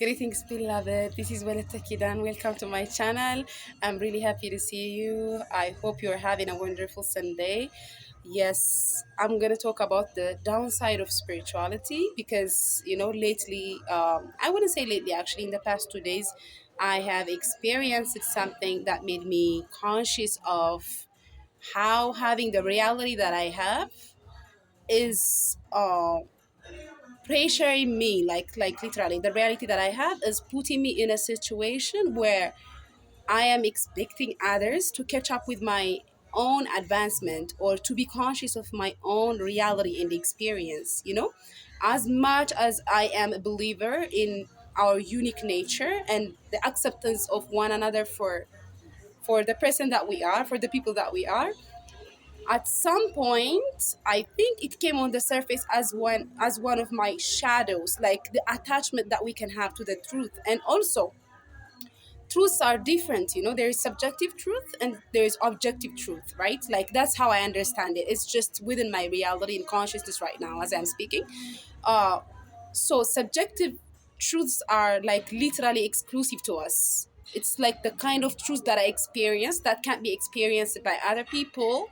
Greetings, beloved. This is Waleta Kidan. Welcome to my channel. I'm really happy to see you. I hope you're having a wonderful Sunday. Yes, I'm going to talk about the downside of spirituality because, lately, I wouldn't say lately, actually, in the past 2 days, I have experienced something that made me conscious of how having the reality that I have is pressuring me, like literally the reality that I have is putting me in a situation where I am expecting others to catch up with my own advancement or to be conscious of my own reality and experience, as much as I am a believer in our unique nature and the acceptance of one another for the person that we are, for the people that we are. At some point, I think it came on the surface as one of my shadows, like the attachment that we can have to the truth. And also, truths are different. There is subjective truth and there is objective truth, right? Like that's how I understand it. It's just within my reality and consciousness right now as I'm speaking. uh so subjective truths are like literally exclusive to us. It's like the kind of truth that I experience that can't be experienced by other people,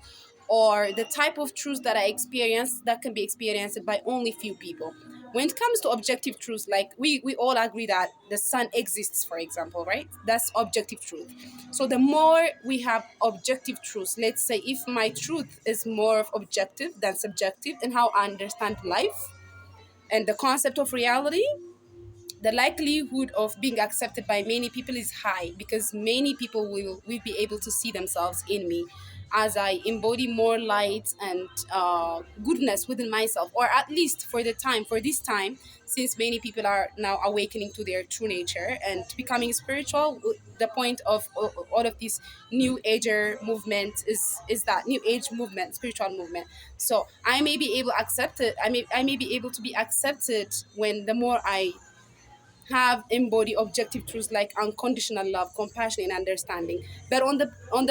or the type of truth that I experience that can be experienced by only few people. When it comes to objective truth, like we all agree that the sun exists, for example, right? That's objective truth. So the more we have objective truth, let's say if my truth is more of objective than subjective in how I understand life and the concept of reality, the likelihood of being accepted by many people is high because many people will be able to see themselves in me as I embody more light and goodness within myself, or at least for this time, since many people are now awakening to their true nature and becoming spiritual. The point of all of this new ager movement is that new age movement, spiritual movement. So I may be able accepted. I may be able to be accepted when the more I have embody objective truths like unconditional love, compassion, and understanding. But on the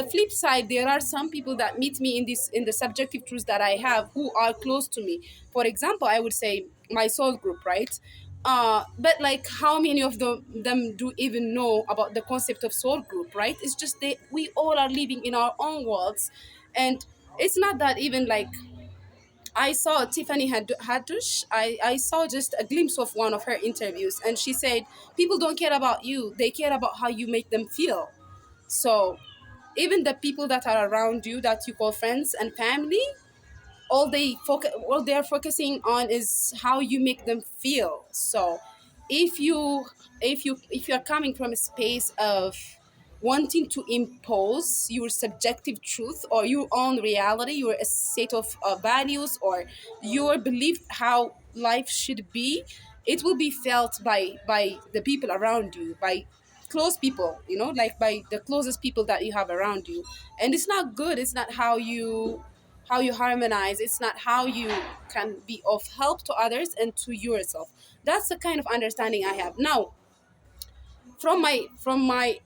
flip side, there are some people that meet me in the subjective truths that I have who are close to me. For example, I would say my soul group, right? But like how many of them do even know about the concept of soul group, right? It's just we all are living in our own worlds, and it's not that even like I saw Tiffany Haddish. I saw just a glimpse of one of her interviews, and she said, "People don't care about you; they care about how you make them feel." So, even the people that are around you, that you call friends and family, all they are focusing on is how you make them feel. So if you if you're coming from a space of wanting to impose your subjective truth or your own reality, your set of values, or your belief how life should be, it will be felt by the people around you, by close people, like by the closest people that you have around you. And it's not good. It's not how you harmonize. It's not how you can be of help to others and to yourself. That's the kind of understanding I have now. From my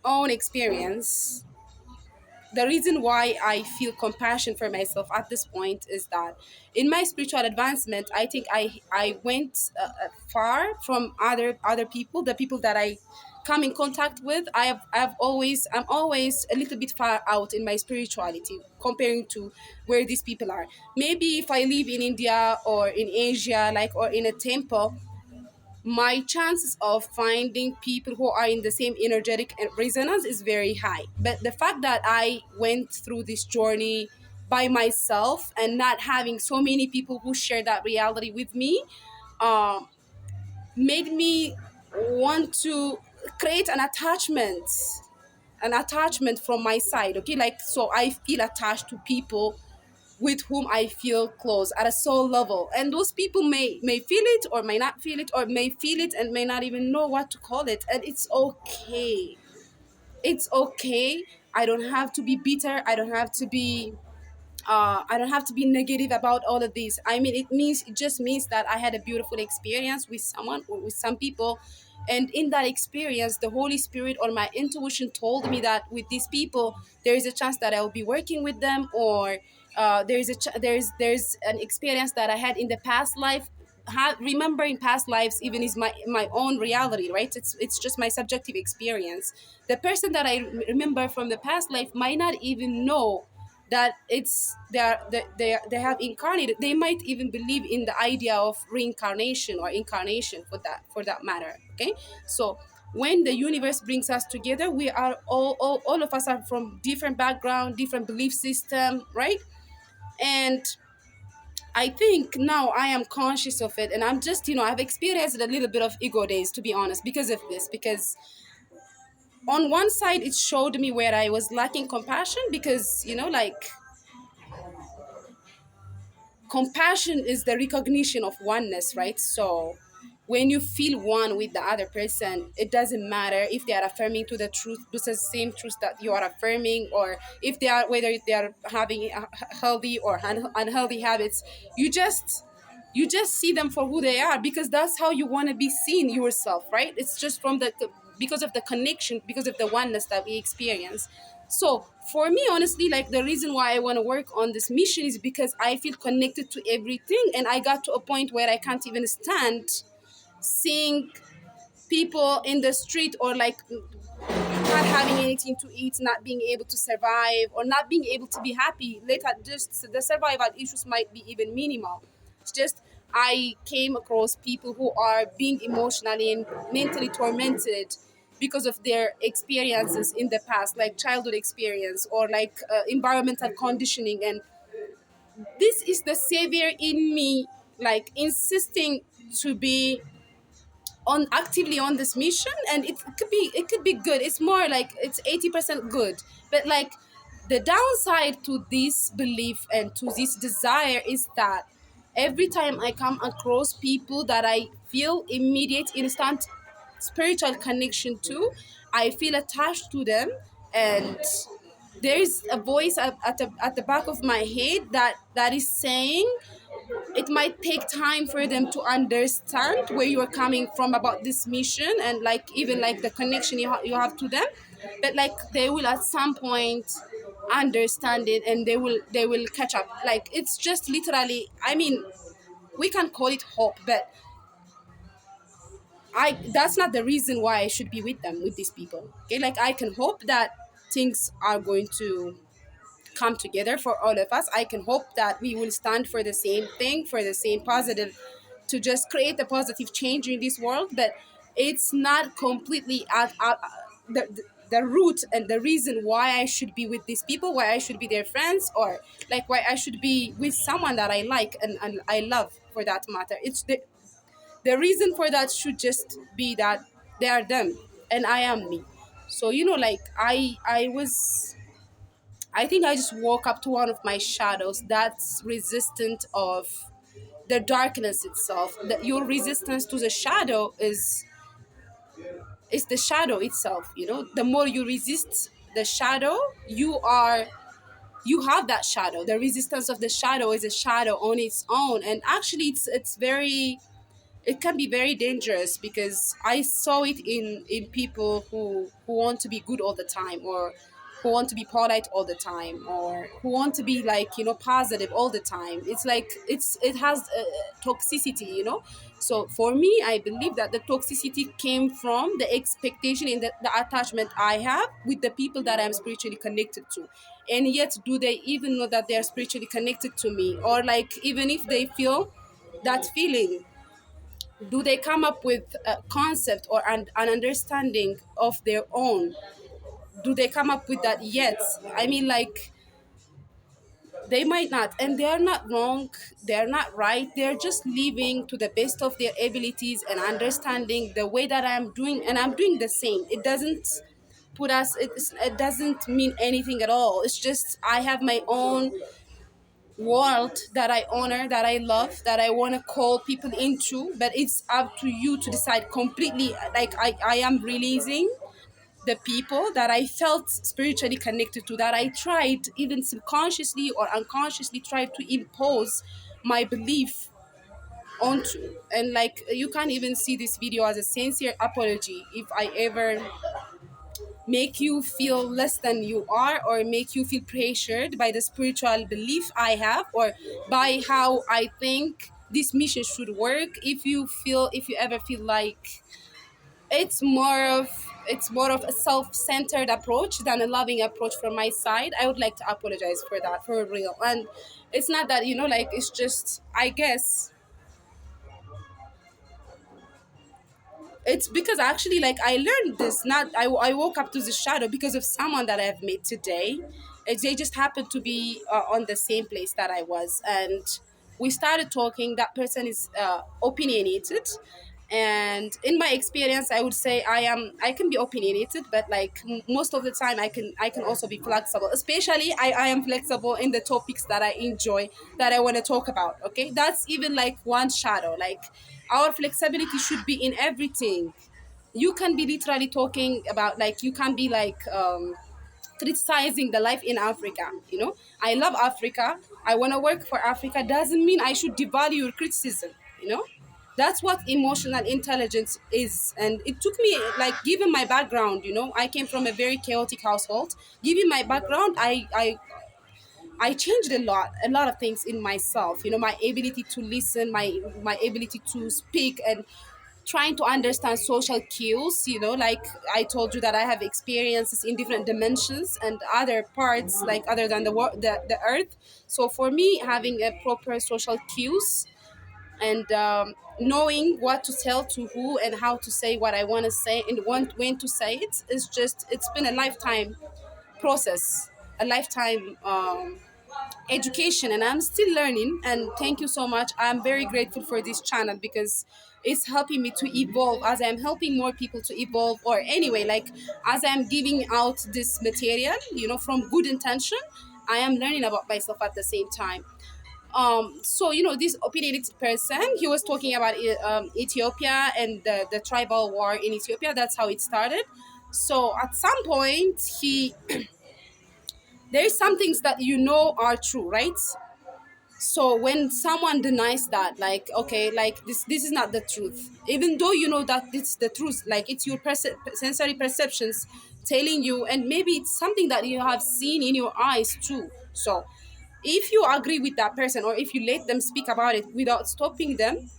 own experience, the reason why I feel compassion for myself at this point is that in my spiritual advancement, I think I went far from other people, the people that I come in contact with. I'm always a little bit far out in my spirituality comparing to where these people are. Maybe if I live in India or in Asia, like, or in a temple, my chances of finding people who are in the same energetic resonance is very high. But the fact that I went through this journey by myself and not having so many people who share that reality with me, um, made me want to create an attachment from my side. Okay, like, so I feel attached to people with whom I feel close at a soul level. And those people may feel it or may not feel it, or may feel it and may not even know what to call it. And it's okay. It's okay. I don't have to be bitter. I don't have to be negative about all of this. I mean, it just means that I had a beautiful experience with someone or with some people. And in that experience, the Holy Spirit or my intuition told me that with these people, there is a chance that I will be working with them, or there's an experience that I had in the past life remembering past lives even is my own reality, right? It's just my subjective experience. The person that I remember from the past life might not even know that it's they have incarnated. They might even believe in the idea of reincarnation or incarnation, for that matter. Okay, so when the universe brings us together, we are all of us are from different background, different belief system, right? And I think now I am conscious of it, and I'm just, I've experienced a little bit of ego days, to be honest, because of this. Because on one side, it showed me where I was lacking compassion, because, like, compassion is the recognition of oneness, right? So when you feel one with the other person, it doesn't matter if they are affirming to the truth, to the same truth that you are affirming, or if they are, whether they are having healthy or unhealthy habits. You just see them for who they are, because that's how you want to be seen yourself, right? It's just because of the connection, because of the oneness that we experience. So for me, honestly, like, the reason why I want to work on this mission is because I feel connected to everything, and I got to a point where I can't even stand seeing people in the street, or like not having anything to eat, not being able to survive, or not being able to be happy. Later, just the survival issues might be even minimal. It's just I came across people who are being emotionally and mentally tormented because of their experiences in the past, like childhood experience, or like environmental conditioning. And this is the savior in me, like, insisting to be on actively on this mission. And it could be good. It's more like it's 80% good, but like, the downside to this belief and to this desire is that every time I come across people that I feel immediate, instant spiritual connection to, I feel attached to them. And there is a voice at the back of my head that is saying it might take time for them to understand where you are coming from about this mission, and like, even like the connection you have to them. But like, they will at some point understand it, and they will catch up. Like, it's just literally, I mean, we can call it hope, but I that's not the reason why I should be with them, with these people. Okay, like, I can hope that things are going to come together for all of us. I can hope that we will stand for the same thing, for the same positive, to just create a positive change in this world. But it's not completely the root and the reason why I should be with these people, why I should be their friends, or like why I should be with someone that I like and I love, for that matter. It's the reason for that should just be that they are them and I am me. So, like, I think I just woke up to one of my shadows that's resistant of the darkness itself. Your resistance to the shadow is the shadow itself. The more you resist the shadow, you have that shadow. The resistance of the shadow is a shadow on its own, and actually, it can be very dangerous, because I saw it in people who want to be good all the time, or who want to be polite all the time, or who want to be, like, positive all the time. It's like it has toxicity. So for me, I believe that the toxicity came from the expectation and the attachment I have with the people that I'm spiritually connected to. And yet, do they even know that they're spiritually connected to me? Or, like, even if they feel that feeling, do they come up with a concept or an understanding of their own? Do they come up with that yet? I mean, like, they might not, and they are not wrong, they are not right. They're just living to the best of their abilities and understanding the way that I'm doing, and I'm doing the same. It doesn't it doesn't mean anything at all. It's just I have my own world that I honor, that I love, that I want to call people into. But it's up to you to decide completely. Like, I am releasing the people that I felt spiritually connected to, that I tried, even subconsciously or unconsciously, tried to impose my belief onto. And like, you can even see this video as a sincere apology if I ever make you feel less than you are, or make you feel pressured by the spiritual belief I have, or by how I think this mission should work, if you ever feel like it's more of a self-centered approach than a loving approach from my side, I would like to apologize for that, for real. And it's not that, like, it's just, I guess it's because actually, like, I learned this, not I woke up to this shadow because of someone that I have met today. They just happened to be on the same place that I was, and we started talking. That person is opinionated, and in my experience, I would say I can be opinionated, but like most of the time I can also be flexible. Especially I am flexible in the topics that I enjoy, that I want to talk about. Okay, that's even like one shadow. Like, our flexibility should be in everything. You can be literally talking about, like, you can be like criticizing the life in Africa. I love Africa. I want to work for Africa. Doesn't mean I should devalue your criticism. You know, that's what emotional intelligence is. And it took me, like, given my background. I came from a very chaotic household. Given my background, I changed a lot of things in myself. My ability to listen, my ability to speak, and trying to understand social cues. Like, I told you that I have experiences in different dimensions and other parts, like, other than the earth. So for me, having a proper social cues, and knowing what to tell to who, and how to say what I want to say, and when to say it, is just, it's been a lifetime process, a lifetime education, and I'm still learning. And thank you so much. I'm very grateful for this channel because it's helping me to evolve, as I'm helping more people to evolve, or anyway, like, as I'm giving out this material, from good intention, I am learning about myself at the same time. So, this opinionated person, he was talking about Ethiopia and the tribal war in Ethiopia. That's how it started. So at some point, there's some things that are true, right? So when someone denies that, like, okay, like, this is not the truth, even though you know that it's the truth, like, it's your sensory perceptions telling you, and maybe it's something that you have seen in your eyes too. So if you agree with that person, or if you let them speak about it without stopping them,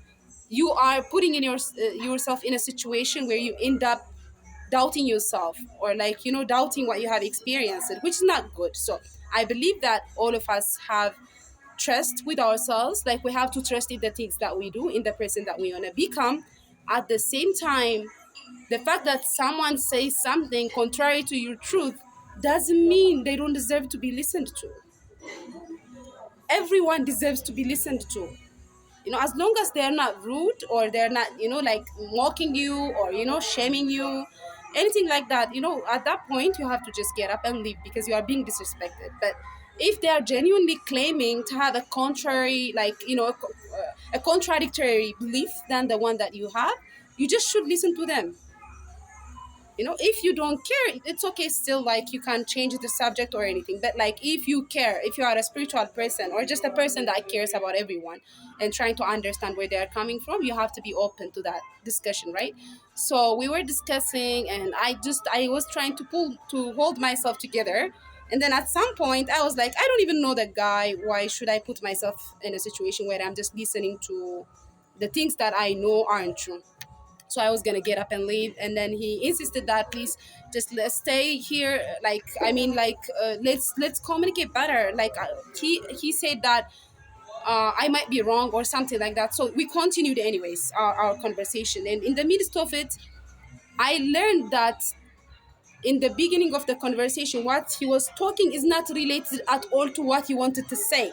you are putting yourself in a situation where you end up doubting yourself, or, like, doubting what you have experienced, which is not good. So I believe that all of us have trust with ourselves. Like, we have to trust in the things that we do, in the person that we want to become. At the same time, the fact that someone says something contrary to your truth doesn't mean they don't deserve to be listened to. Everyone deserves to be listened to, as long as they're not rude, or they're not, like, mocking you, or, shaming you, anything like that. At that point, you have to just get up and leave, because you are being disrespected. But if they are genuinely claiming to have a contrary, like, a contradictory belief than the one that you have, you just should listen to them. If you don't care, it's okay still, like, you can change the subject or anything. But, like, if you care, if you are a spiritual person, or just a person that cares about everyone and trying to understand where they're coming from, you have to be open to that discussion, right? So we were discussing, and I was trying to hold myself together. And then at some point, I was like, I don't even know the guy. Why should I put myself in a situation where I'm just listening to the things that I know aren't true? So I was gonna get up and leave, and then he insisted that, please, just let's stay here. Like, I mean, like, let's communicate better. Like, he said that I might be wrong or something like that. So we continued anyways our conversation, and in the midst of it, I learned that in the beginning of the conversation, what he was talking is not related at all to what he wanted to say,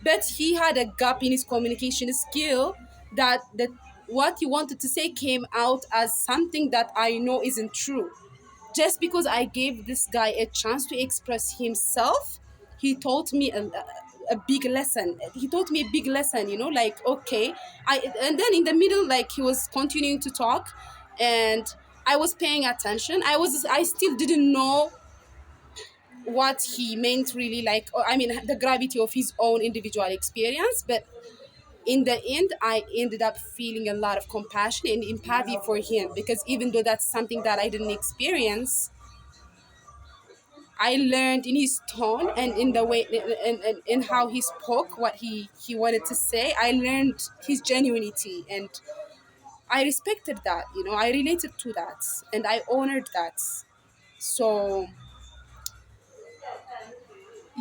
but he had a gap in his communication skill, that what he wanted to say came out as something that I know isn't true. Just because I gave this guy a chance to express himself, he taught me a big lesson. He taught me a big lesson, like, okay. And then in the middle, like, he was continuing to talk, and I was paying attention. I still didn't know what he meant really, like, I mean, the gravity of his own individual experience. But in the end, I ended up feeling a lot of compassion and empathy for him, because even though that's something that I didn't experience, I learned in his tone and in the way and in how he spoke what he wanted to say. I learned his genuinity, and I respected that. I related to that, and I honored that. So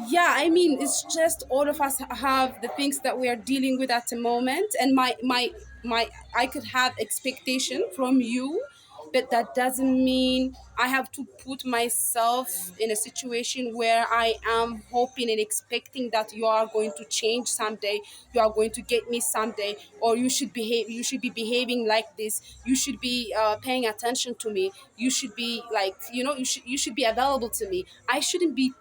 yeah, I mean, it's just all of us have the things that we are dealing with at the moment, and my I could have expectation from you, but that doesn't mean I have to put myself in a situation where I am hoping and expecting that you are going to change someday, you are going to get me someday, or you should be behaving like this, you should be paying attention to me, you should be like, you should be available to me. I shouldn't be,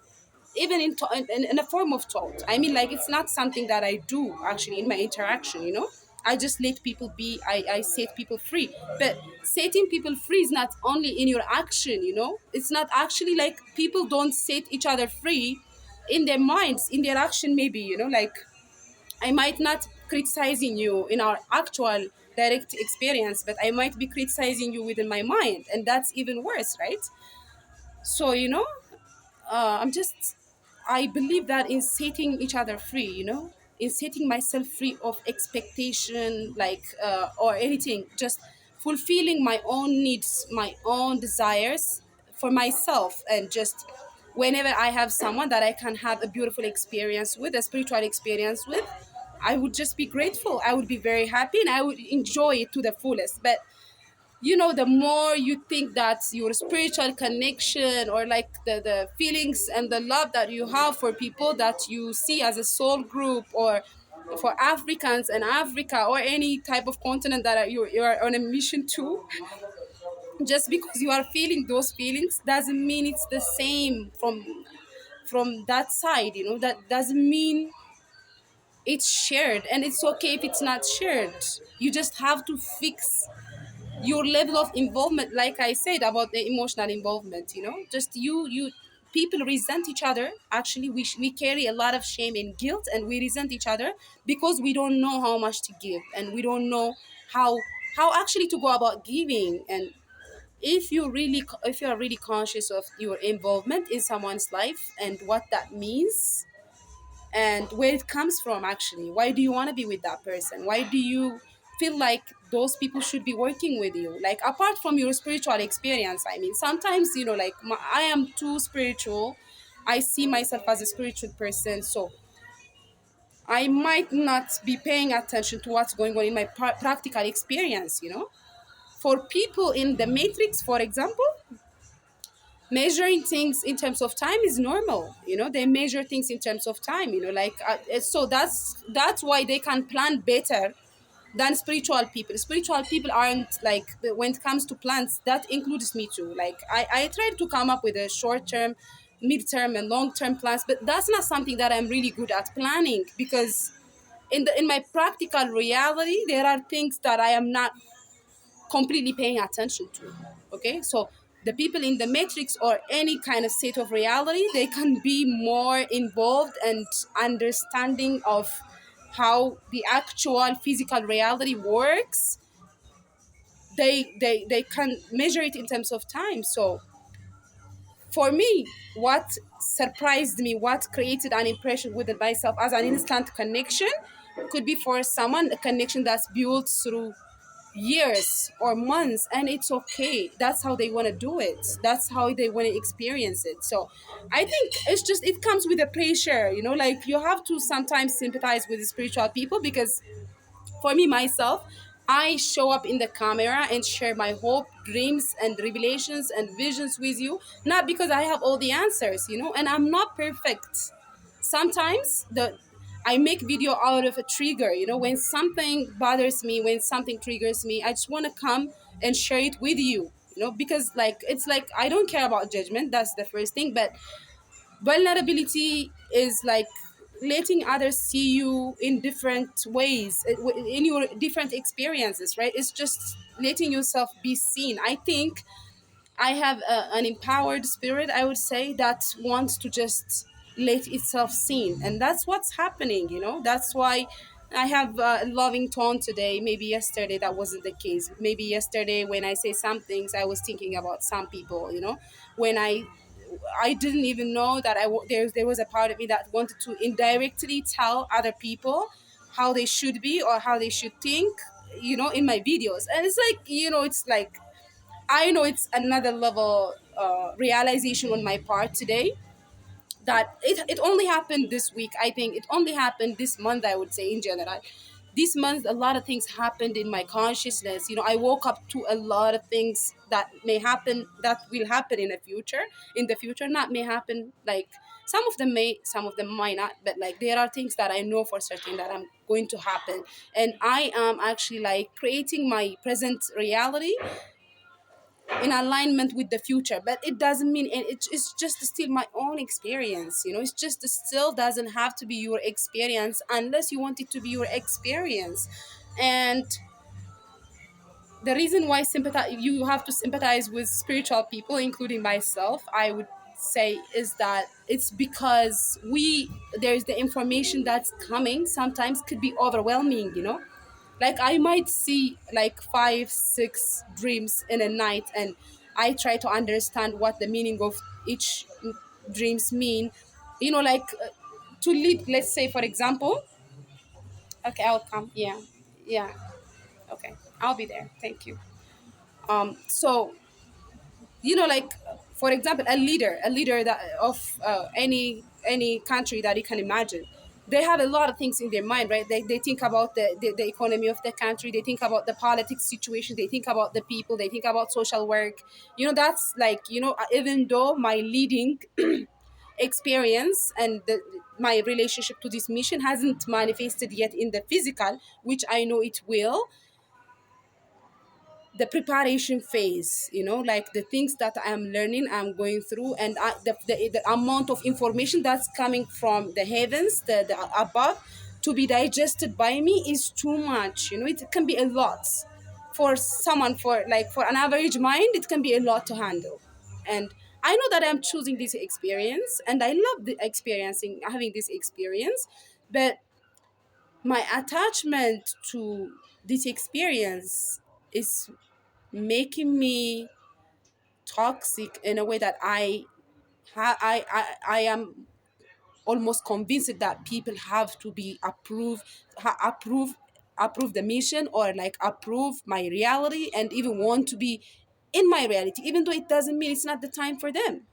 even in a form of thought. I mean, like, it's not something that I do actually in my interaction. I just let people be. I set people free. But setting people free is not only in your action. It's not actually like people don't set each other free in their minds, in their action, maybe. Like, I might not criticizing you in our actual direct experience, but I might be criticizing you within my mind, and that's even worse, right? So, I'm just, I believe that in setting each other free, in setting myself free of expectation, like, or anything, just fulfilling my own needs, my own desires for myself, and just whenever I have someone that I can have a beautiful experience with, a spiritual experience with, I would just be grateful. I would be very happy and I would enjoy it to the fullest. But the more you think that your spiritual connection, or like the feelings and the love that you have for people that you see as a soul group, or for Africans and Africa, or any type of continent that you are on a mission to, just because you are feeling those feelings doesn't mean it's the same from that side. That doesn't mean it's shared, and it's okay if it's not shared. You just have to fix your level of involvement, like I said about the emotional involvement. Just you people resent each other. Actually, we carry a lot of shame and guilt, and we resent each other because we don't know how much to give, and we don't know how actually to go about giving. And if you are really conscious of your involvement in someone's life and what that means, and where it comes from, actually, why do you want to be with that person, why do you feel like those people should be working with you, like, apart from your spiritual experience. I mean, sometimes, like, I am too spiritual, I see myself as a spiritual person, so I might not be paying attention to what's going on in my practical experience. For people in the matrix, for example, measuring things in terms of time is normal. They measure things in terms of time, like, so that's why they can plan better than spiritual people aren't like, when it comes to plans, that includes me too. Like, I try to come up with a short term, mid-term, and long-term plans, but that's not something that I'm really good at planning, because in my practical reality, there are things that I am not completely paying attention to. Okay, so the people in the matrix, or any kind of state of reality, they can be more involved and understanding of how the actual physical reality works. They can measure it in terms of time. So for me, what surprised me, what created an impression with myself as an instant connection, could be for someone a connection that's built through years or months, and it's okay. That's how they want to do it, that's how they want to experience it. So I think it's just, it comes with a pressure, like, you have to sometimes sympathize with the spiritual people, because for me, myself, I show up in the camera and share my hope, dreams, and revelations and visions with you, not because I have all the answers, and I'm not perfect. Sometimes I make video out of a trigger, when something bothers me, when something triggers me, I just want to come and share it with you, because, like, it's like, I don't care about judgment, that's the first thing. But vulnerability is like letting others see you in different ways, in your different experiences, right? It's just letting yourself be seen. I think I have an empowered spirit, I would say, that wants to just let itself seen, and that's what's happening. That's why I have a loving tone today. Maybe yesterday that wasn't the case. Maybe yesterday, when I say some things, I was thinking about some people. When I I didn't even know that there was a part of me that wanted to indirectly tell other people how they should be or how they should think, in my videos. And it's like, it's like, I know it's another level realization on my part today, that it only happened this week. I think it only happened this month, I would say, in general. This month, a lot of things happened in my consciousness. I woke up to a lot of things that may happen, that will happen in the future. Not may happen, like some of them may, some of them might not, but like there are things that I know for certain that I'm going to happen. And I am actually like creating my present reality in alignment with the future. But it doesn't mean, and it's just still my own experience. It's just still doesn't have to be your experience unless you want it to be your experience. And the reason why sympathize you have to sympathize with spiritual people, including myself, I would say, is that it's because there's the information that's coming sometimes could be overwhelming. Like I might see like 5 6 dreams in a night, and I try to understand what the meaning of each dreams mean. Like to lead, let's say, for example. Okay, I'll come. Yeah, yeah. Okay, I'll be there. Thank you. So like, for example, a leader that of any country that you can imagine, they have a lot of things in their mind, right? They think about the economy of the country, they think about the politics situation, they think about the people, they think about social work. That's like, even though my leading experience and my relationship to this mission hasn't manifested yet in the physical, which I know it will, the preparation phase, like the things that I'm learning, I'm going through, and the amount of information that's coming from the heavens, the above, to be digested by me is too much. It can be a lot for someone, for an average mind, it can be a lot to handle. And I know that I'm choosing this experience, and I love the experiencing having this experience. But my attachment to this experience is making me toxic in a way that I am almost convinced that people have to be approve the mission, or like approve my reality, and even want to be in my reality, even though it doesn't mean it's not the time for them.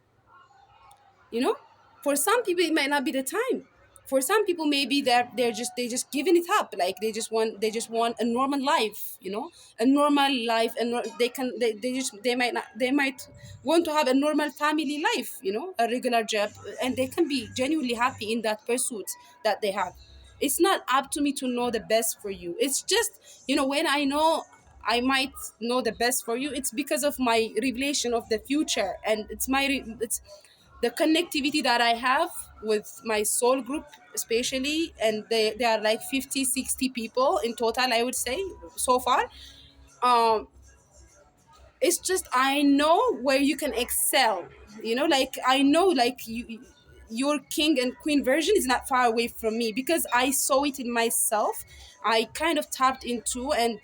you know for some people it might not be the time. For some people, maybe they just giving it up, like they just want a normal life, a normal life. And they might want to have a normal family life, a regular job, and they can be genuinely happy in that pursuit that they have. It's not up to me to know the best for you. It's just, when I know I might know the best for you, it's because of my revelation of the future, and it's the connectivity that I have with my soul group, especially. And they are like 50, 60 people in total, I would say, so far. um it's just, I know where you can excel. Like I know, like your king and queen version is not far away from me, because I saw it in myself. I kind of tapped into and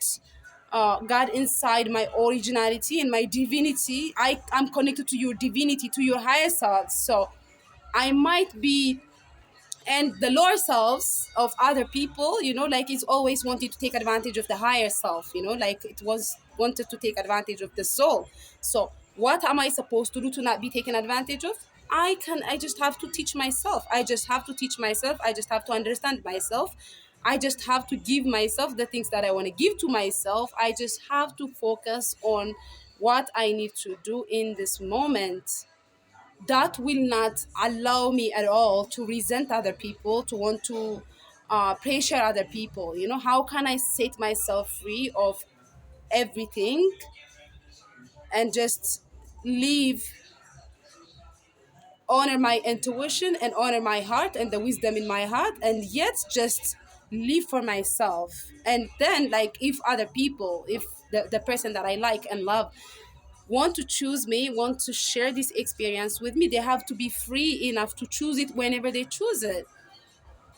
got inside my originality and my divinity. I'm connected to your divinity, to your higher self. So I might be, and the lower selves of other people, like it's always wanted to take advantage of the higher self, like it was wanted to take advantage of the soul. So what am I supposed to do to not be taken advantage of? I just have to teach myself. I just have to teach myself. I just have to understand myself. I just have to give myself the things that I want to give to myself. I just have to focus on what I need to do in this moment. That will not allow me at all to resent other people, to want to pressure other people. How can I set myself free of everything and just live, honor my intuition and honor my heart and the wisdom in my heart, and yet just live for myself? And then, like, if other people, if the person that I like and love want to choose me, want to share this experience with me, they have to be free enough to choose it whenever they choose it.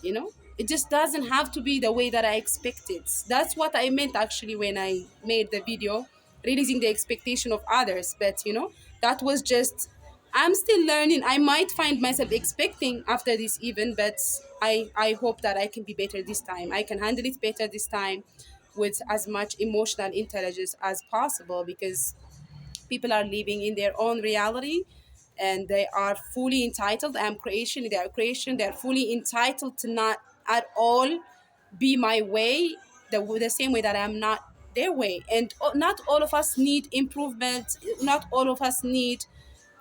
It just doesn't have to be the way that I expected. That's what I meant actually when I made the video, releasing the expectation of others. But that was just I'm still learning. I might find myself expecting after this event, but I hope that I can be better this time. I can handle it better this time with as much emotional intelligence as possible, because people are living in their own reality and they are fully entitled. I'm creation, they are creation, they're fully entitled to not at all be my way, the same way that I'm not their way. And not all of us need improvement, not all of us need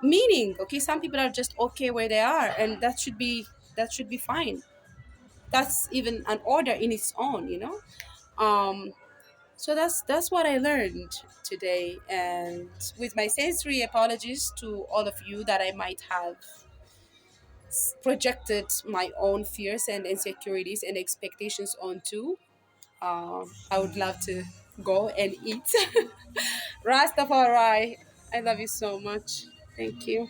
meaning. Okay, some people are just okay where they are, and that should be fine. That's even an order in its own, you know. So that's what I learned today, and with my sensory apologies to all of you that I might have projected my own fears and insecurities and expectations onto. I would love to go and eat. Rastafari, I love you so much. Thank you.